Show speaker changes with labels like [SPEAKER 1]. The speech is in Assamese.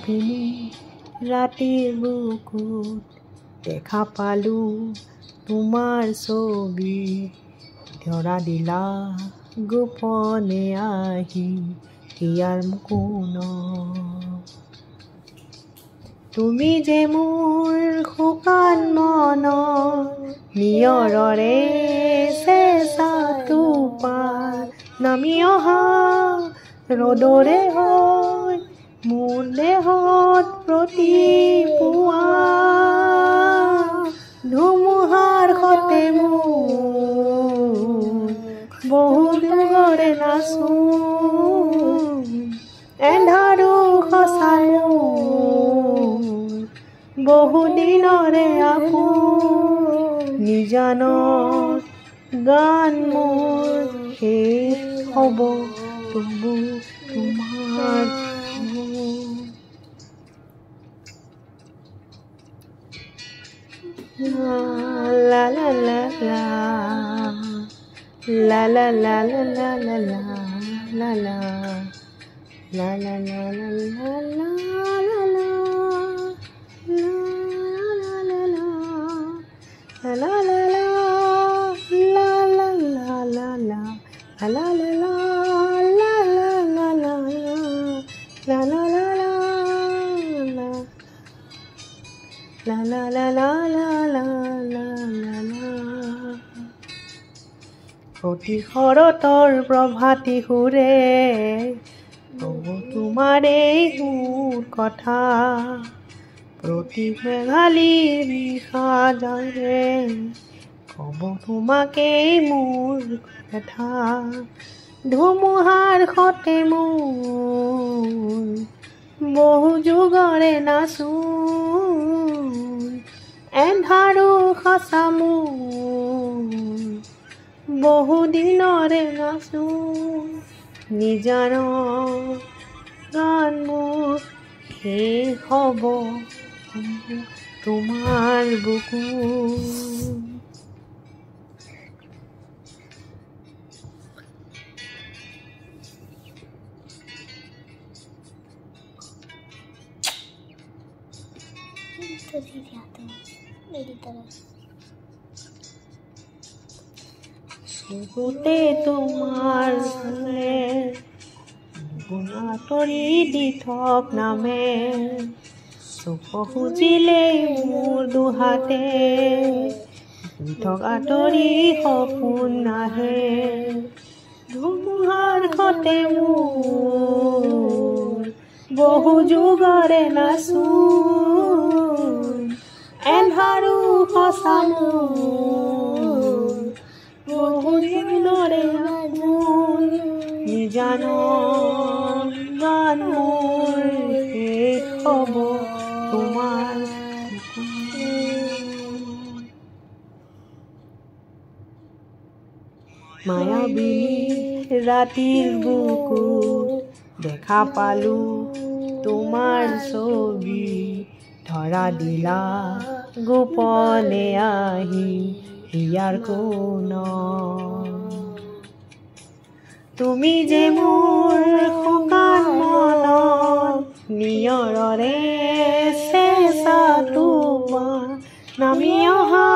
[SPEAKER 1] মায়াবিনী ৰাতিৰ বুকুত দেখা পালো তোমাৰ ছবি ধৰা দিলা গোপনে আহি হিয়াৰ কোণত তুমি যে মোৰ শুকান মনৰ নিয়ৰৰে চেঁচাটো পাৰ নামি অহা ৰ'দৰে হৈ মোৰ দেহত প্ৰতিপুৱা ধুমুহাৰ সতে মোৰ বহু দুগৰে নাচো এন্ধাৰো সঁচাই বহু দিনৰে আপোন নিজানত গান মোৰ শেষ হ'ব তবু তোমাৰ la la la la la la la la la la la la la la la la la la La la la la la la la la la প্ৰতি শৰতৰ প্ৰভাতী সুৰে ক'ব তোমাৰ এই সুৰ কথা প্ৰতি মেঘালীৰ নিশা যাৰে ক'ব তোমাকেই মোৰ কথা ধুমুহাৰ সতে মোৰ বহু যুগৰে নাচো এন্ধাৰো সঁচা মোৰ বহু দিনৰে নাচো নিজান গান মোৰ শেষ হ'ব তোমাৰ বুকু
[SPEAKER 2] तो सीधे आते हैं मेरी तरफ
[SPEAKER 1] চকুতে তোমাৰ গুণাতৰি দি থক নামে চুপ খুজিলেই মোৰ দুহাতে দি থক আঁতৰি সপোন নাহে ধুমুহাৰ সতে মোৰ বহু যুগৰে নাচো এন্ধাৰো সঁচা মোৰ বহু দিনৰে আপোন নিজান গান মোৰ শেষ হ'ব তোমাৰ মায়াবিনী ৰাতিৰ বুকুত দেখা পালো তোমাৰ ছবি ধৰা দিলা গোপনে আহি হিয়াৰ কোণত তুমি যে মোৰ শুকান মনত নিয়ৰৰে চেঁচাটো নামি অহা